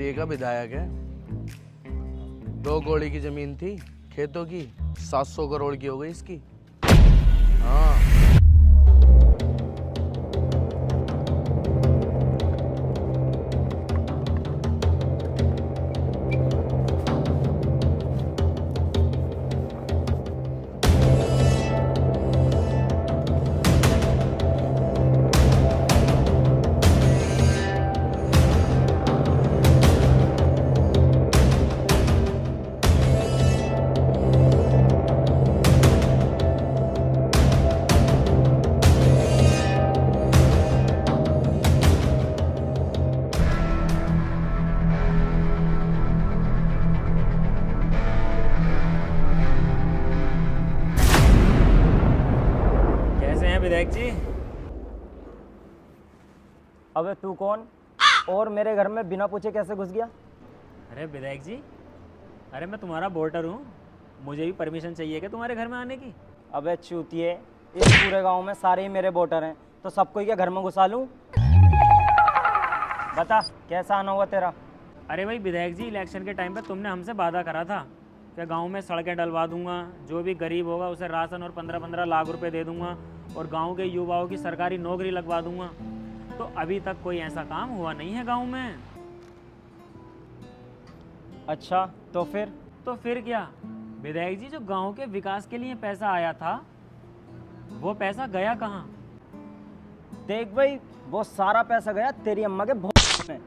Area का विधायक है। 2 कौड़ी की जमीन थी खेतों की, 700 करोड़ की हो गई इसकी। हाँ। विधायक जी। अबे तू कौन और मेरे घर में बिना पूछे कैसे घुस गया? अरे विधायक जी, अरे मैं तुम्हारा वोटर हूँ, मुझे भी परमिशन चाहिए क्या तुम्हारे घर में आने की? अबे चूतिए, इस पूरे गांव में सारे ही मेरे वोटर हैं, तो सबको ही क्या घर में घुसा लूं? बता कैसा आना हुआ तेरा? अरे भाई विधायक जी, इलेक्शन के टाइम पे तुमने हमसे वादा करा था कि गांव में सड़कें डलवा दूंगा, जो भी गरीब होगा उसे राशन और 15-15 लाख रुपए दे दूंगा और गांव के युवाओं की सरकारी नौकरी लगवा दूंगा। तो अभी तक कोई ऐसा काम हुआ नहीं है गांव में। अच्छा तो फिर क्या विधायक जी, जो गांव के विकास के लिए पैसा आया था वो पैसा गया कहाँ? देख भाई, वो सारा पैसा गया तेरी अम्मा के भोज में।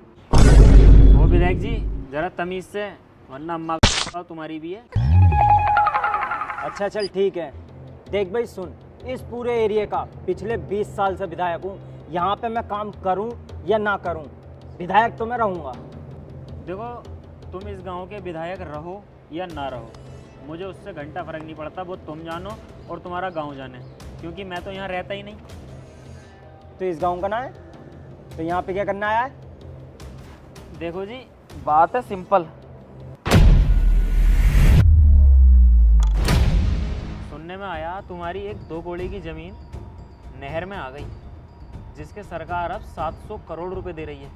वो विधायक जी जरा तमीज से, वरना अम्मा तुम्हारी भी है। अच्छा चल ठीक है। देख भाई सुन, इस पूरे एरिया का पिछले 20 साल से विधायक हूँ। यहाँ पे मैं काम करूँ या ना करूँ, विधायक तो मैं रहूँगा। देखो, तुम इस गांव के विधायक रहो या ना रहो, मुझे उससे घंटा फर्क नहीं पड़ता। वो तुम जानो और तुम्हारा गांव जाने, क्योंकि मैं तो यहाँ रहता ही नहीं। तो इस गांव का ना है, तो यहाँ पे क्या करना आया है? देखो जी, बात है सिंपल। सुनने में आया तुम्हारी एक 2 कौड़ी की जमीन नहर में आ गई, जिसके सरकार अब 700 करोड़ रुपए दे रही है।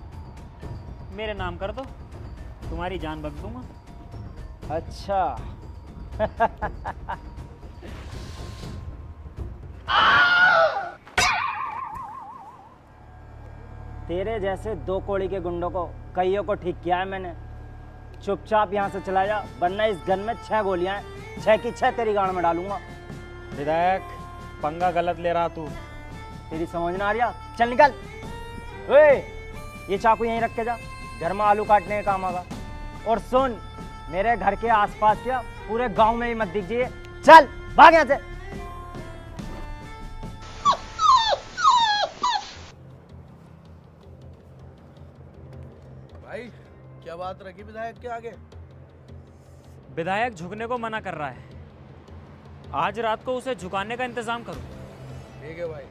मेरे नाम कर दो, तुम्हारी जान बख्श दूंगा। अच्छा तेरे जैसे 2 कौड़ी के गुंडों को कईयों को ठीक किया है मैंने। चुपचाप यहाँ से चला जा, वरना इस गन में 6 गोलियां हैं, 6 की 6 तेरी गांड में डालूंगा। विधायक, पंगा गलत ले रहा तू। तेरी समझ ना आ रहा? चल निकल। ओए, ये चाकू यहीं रख के जा, घर में आलू काटने का काम आगा। और सुन, मेरे घर के आसपास क्या पूरे गांव में ही मत दीजिए। चल भाग यहाँ से। भाई क्या बात रखी विधायक के आगे? विधायक झुकने को मना कर रहा है, आज रात को उसे झुकाने का इंतजाम करो। ठीक है भाई।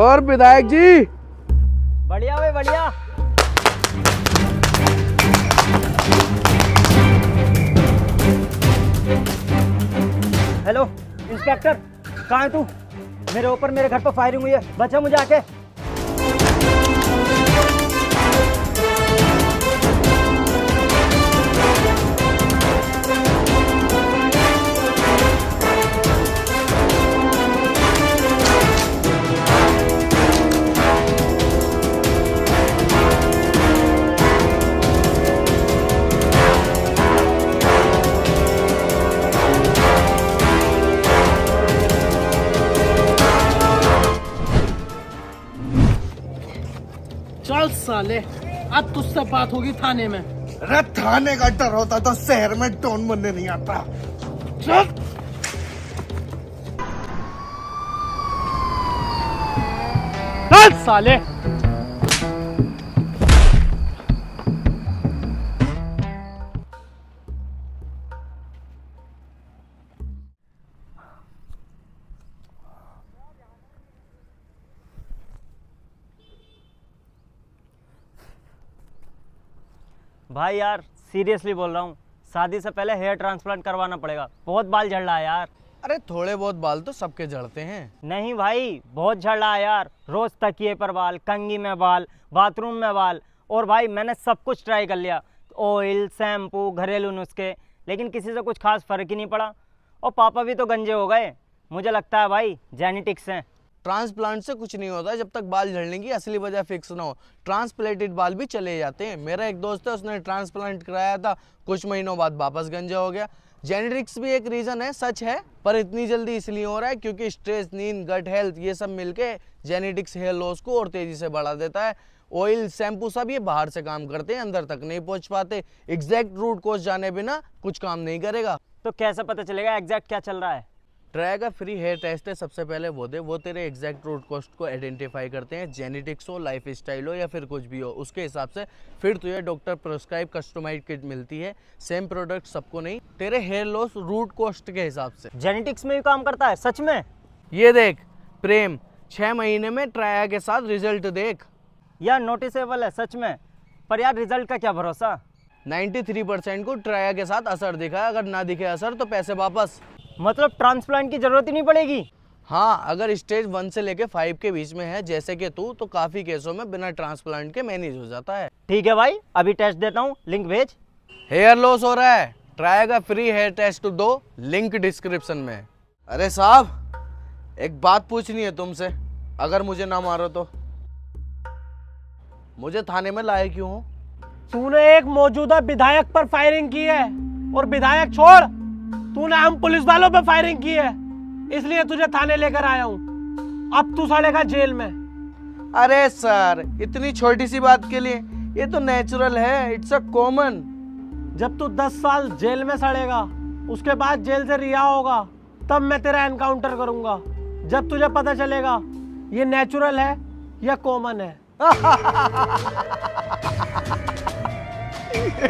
और विधायक जी, बढ़िया भाई बढ़िया। हेलो इंस्पेक्टर, कहाँ है तू? मेरे ऊपर मेरे घर पर फायरिंग हुई है, बचा मुझे आके। चल साले, अब तुझसे बात होगी थाने में। अरे थाने का डर होता तो शहर में टोन बनने नहीं आता। चल चल साले। भाई यार सीरियसली बोल रहा हूँ, शादी से पहले हेयर ट्रांसप्लांट करवाना पड़ेगा, बहुत बाल झड़ रहा है यार। अरे थोड़े बहुत बाल तो सबके झड़ते हैं। नहीं भाई, बहुत झड़ रहा है यार, रोज तकिए पर बाल, कंघी में बाल, बाथरूम में बाल। और भाई मैंने सब कुछ ट्राई कर लिया, ऑयल, शैम्पू, घरेलू नुस्खे, लेकिन किसी से कुछ खास फर्क ही नहीं पड़ा। और पापा भी तो गंजे हो गए। मुझे लगता है भाई जेनेटिक्स हैं। ट्रांसप्लांट से कुछ नहीं होता जब तक बाल झड़ने की असली वजह फिक्स ना हो। ट्रांसप्लांटेड बाल भी चले जाते हैं। मेरा एक दोस्त है, उसने ट्रांसप्लांट कराया था, कुछ महीनों बाद वापस गंजा हो गया। जेनेटिक्स भी एक रीज़न है, सच है, पर इतनी जल्दी इसलिए हो रहा है क्योंकि स्ट्रेस, नींद, गट हेल्थ ये सब मिलके जेनेटिक्स हेयर लॉस को और तेज़ी से बढ़ा देता है। ऑयल, शैम्पू सब ये बाहर से काम करते हैं, अंदर तक नहीं पहुंच पाते। एग्जैक्ट रूट कॉज जाने बिना कुछ काम नहीं करेगा। तो कैसे पता चलेगा एग्जैक्ट क्या चल रहा है? ट्राई का फ्री हेयर टेस्ट है, सबसे पहले वो दे, वो तेरे एग्जैक्ट रूट कॉस्ट को आइडेंटिफाई करते हैं। जेनेटिक्स हो, लाइफ स्टाइल हो या फिर कुछ भी हो, उसके हिसाब से फिर तुझे डॉक्टर प्रिस्क्राइब कस्टमाइज्ड किट मिलती है। सेम प्रोडक्ट सबको नहीं, तेरे हेयर लॉस रूट कॉस्ट के हिसाब से। जेनेटिक्स में भी काम करता है सच में? ये देख प्रेम, 6 महीने में ट्राया के साथ रिजल्ट देख। यार नोटिसेबल है सच में, पर यार रिजल्ट का क्या भरोसा? 93% को ट्राया के साथ असर दिखा, अगर ना दिखे असर तो पैसे वापस। मतलब ट्रांसप्लांट की जरूरत ही नहीं पड़ेगी? हाँ, अगर स्टेज 1 से लेके 5 के बीच में है जैसे कि तू, तो काफ़ी केसों में बिना ट्रांसप्लांट के मैनेज हो जाता है। ठीक है भाई, अभी टेस्ट देता हूँ, लिंक भेज। हेयर लॉस हो रहा है, ट्राई का फ्री हेयर टेस्ट दो, लिंक डिस्क्रिप्शन में। अरे साहब, एक बात पूछनी है तुमसे, अगर मुझे ना मारो तो। मुझे थाने में लाए क्यों हो? तूने एक मौजूदा विधायक पर फायरिंग की है, और विधायक छोड़, तूने हम पुलिस वालों पे फायरिंग की है, इसलिए तुझे थाने लेकर आया हूँ। अब तू सड़ेगा जेल में। अरे सर, इतनी छोटी सी बात के लिए, ये तो नेचुरल है, इट्स अ कॉमन। जब तू 10 साल जेल में सड़ेगा, उसके बाद जेल से रिहा होगा, तब मैं तेरा एनकाउंटर करूंगा। जब तुझे पता चलेगा ये नेचुरल है या कॉमन है।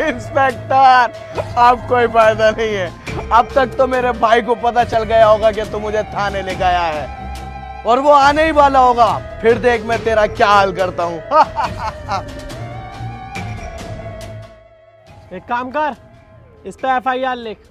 इंस्पेक्टर, अब कोई फायदा नहीं है। अब तक तो मेरे भाई को पता चल गया होगा कि तू मुझे थाने लेके आया है, और वो आने ही वाला होगा। फिर देख मैं तेरा क्या हाल करता हूँ। एक काम कर, इस पे FIR लिख।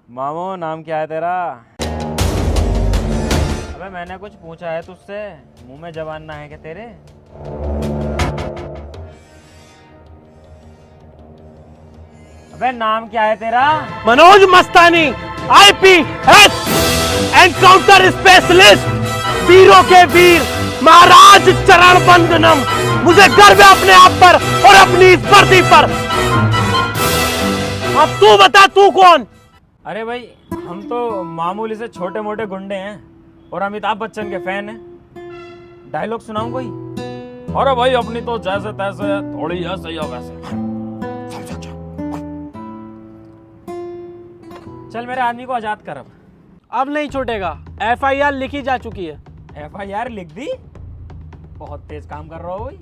मामू, नाम क्या है तेरा? अबे मैंने कुछ पूछा है तुझसे, मुंह में जबान ना है क्या तेरे? अबे नाम क्या है तेरा? मनोज मस्तानी, IPS, एनकाउंटर स्पेशलिस्ट, वीरों के वीर, महाराज चरण वंदनम। मुझे गर्व है अपने आप पर और अपनी इस वर्दी पर। अब तू बता, तू कौन? अरे भाई, हम तो मामूली से छोटे मोटे गुंडे हैं और अमिताभ बच्चन के फैन हैं। डायलॉग सुनाऊं कोई? अरे भाई, अपनी तो जैसे तैसे है, थोड़ी ऐसे ही हो वैसे। चल मेरे आदमी को आजाद कर। अब नहीं छूटेगा, FIR लिखी जा चुकी है। FIR लिख दी? बहुत तेज काम कर रहा हो भाई।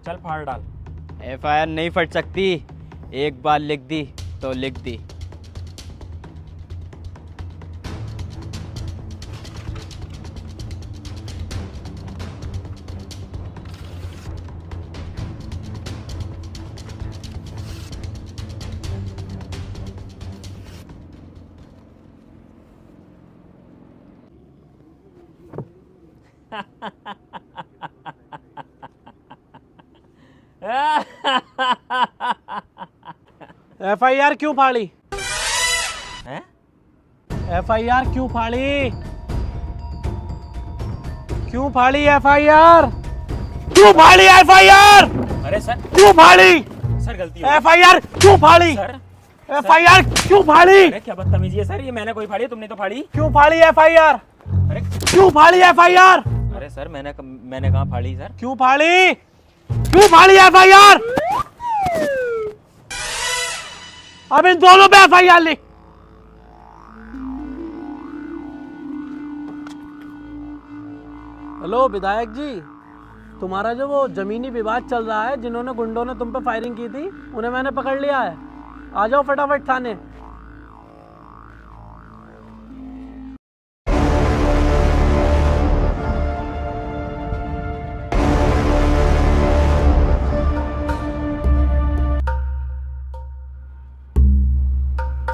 चल फाड़ डाल। FIR नहीं फट सकती, एक बार लिख दी तो लिख दी। FIR क्यों फाड़ी? हैं? FIR क्यों फाड़ी? क्यों फाड़ी FIR? क्यों फाड़ी FIR? अरे सर, क्यों फाड़ी? सर गलती हो गई। FIR क्यों फाड़ी? सर, FIR क्यों फाड़ी? अरे क्या बदतमीजी है सर, ये मैंने कोई फाड़ी, तुमने तो फाड़ी। क्यों फाड़ी FIR? अरे क्यों फाड़ी FIR? अरे सर, मैंने कहाँ फाड़ी सर? क्यों फाड़ी? क्यों फाड़ी FIR? अब इन दोनों पे FIR लिख। हेलो विधायक जी, तुम्हारा जो वो जमीनी विवाद चल रहा है, जिन्होंने गुंडों ने तुम पे फायरिंग की थी, उन्हें मैंने पकड़ लिया है। आ जाओ फटाफट थाने।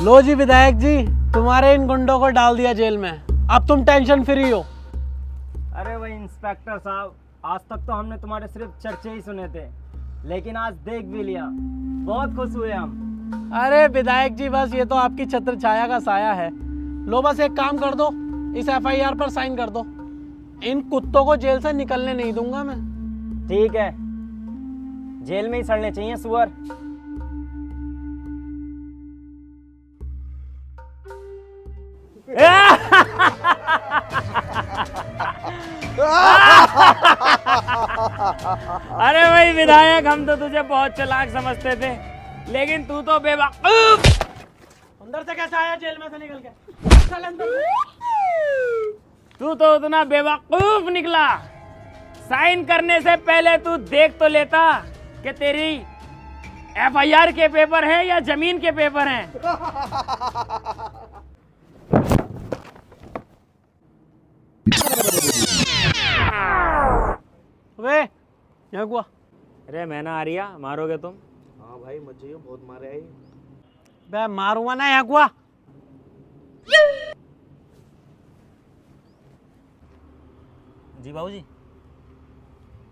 लो जी विधायक जी, तुम्हारे इन गुंडों को डाल दिया जेल में। अब तुम टेंशन फ्री हो। अरे भाई इंस्पेक्टर साहब, आज तक तो हमने तुम्हारे सिर्फ चर्चे ही सुने थे, लेकिन आज देख भी लिया। बहुत खुश हुए हम। अरे विधायक जी, बस ये तो आपकी छत्र छाया का साया है। लो बस एक काम कर दो, इस FIR पर साइन कर दो। इन कुत्तों को जेल से निकलने नहीं दूंगा मैं। ठीक है, जेल में ही सड़ने चाहिए सुअर। अरे भाई विधायक, हम तो तुझे बहुत चालाक समझते थे, लेकिन तू तो बेवकूफ। अंदर से कैसे आया जेल में से निकल के? चल अंदर। तू तो उतना बेवकूफ निकला। साइन करने से पहले तू देख तो लेता कि तेरी FIR के पेपर हैं या जमीन के पेपर हैं। वे यहाँ हुआ। अरे मैं ना आ रिया, मारोगे तुम? हाँ भाई मत जाइयो, बहुत मारे आई। बे मारूंगा ना यहाँ हुआ। जी बाबूजी।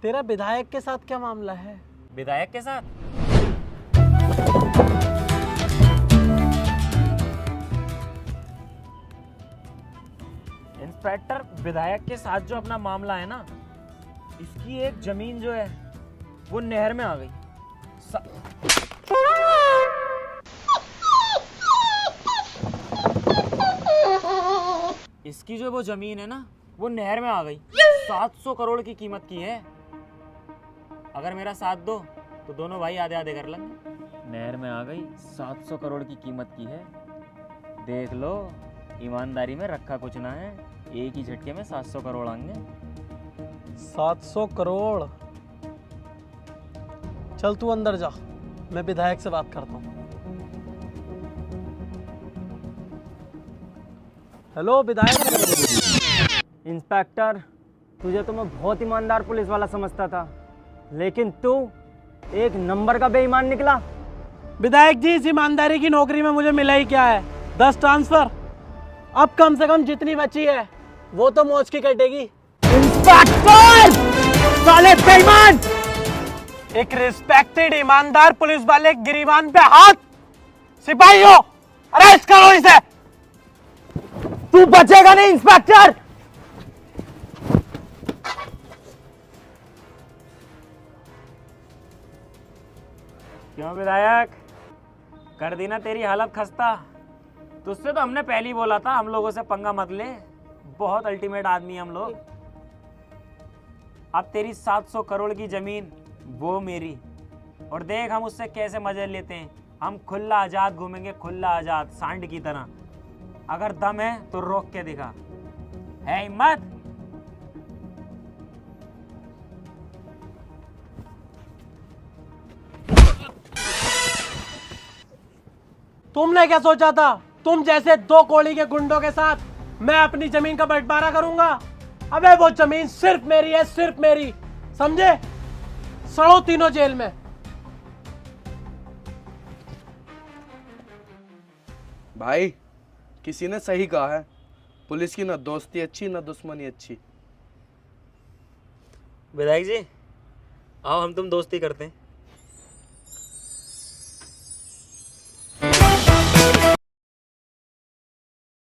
तेरा विधायक के साथ क्या मामला है? विधायक के साथ? इंस्पेक्टर, विधायक के साथ जो अपना मामला है ना, इसकी एक जमीन जो है वो नहर में आ गई। इसकी जो वो जमीन है ना, वो नहर में आ गई। 700 करोड़ की कीमत की है। अगर मेरा साथ दो तो दोनों भाई आधे आधे कर लेंगे। नहर में आ गई, 700 करोड़ की कीमत की है। देख लो, ईमानदारी में रखा कुछ ना है। एक ही झटके में 700 करोड़ आएंगे। 700 करोड़? चल तू अंदर जा, मैं विधायक से बात करता हूँ। हेलो विधायक। इंस्पेक्टर, तुझे तो मैं बहुत ईमानदार पुलिस वाला समझता था, लेकिन तू एक नंबर का बेईमान निकला। विधायक जी, इस ईमानदारी की नौकरी में मुझे मिला ही क्या है? 10 ट्रांसफर। अब कम से कम जितनी बची है वो तो मौज की कटेगी। इंस्पेक्टर साले बेईमान! एक रिस्पेक्टेड ईमानदार पुलिस वाले गिरीवान पे हाथ! सिपाहियों, अरेस्ट करो इसे! तू बचेगा नहीं इंस्पेक्टर! क्यों विधायक, कर दी ना तेरी हालत खस्ता? तुझसे तो हमने पहले ही बोला था, हम लोगों से पंगा मत ले। बहुत अल्टीमेट आदमी हम लोग। अब तेरी 700 करोड़ की जमीन वो मेरी, और देख हम उससे कैसे मजे लेते हैं। हम खुला आजाद घूमेंगे, खुला आजाद, सांड की तरह। अगर दम है तो रोक के दिखा। है हिम्मत? तुमने क्या सोचा था? तुम जैसे 2 कौड़ी के गुंडों के साथ मैं अपनी जमीन का बंटवारा करूंगा? अबे वो जमीन सिर्फ मेरी है, सिर्फ मेरी, समझे? सड़ो तीनों जेल में। भाई किसी ने सही कहा है, पुलिस की ना दोस्ती अच्छी ना दुश्मनी अच्छी। विधायक जी, आओ हम तुम दोस्ती करते हैं।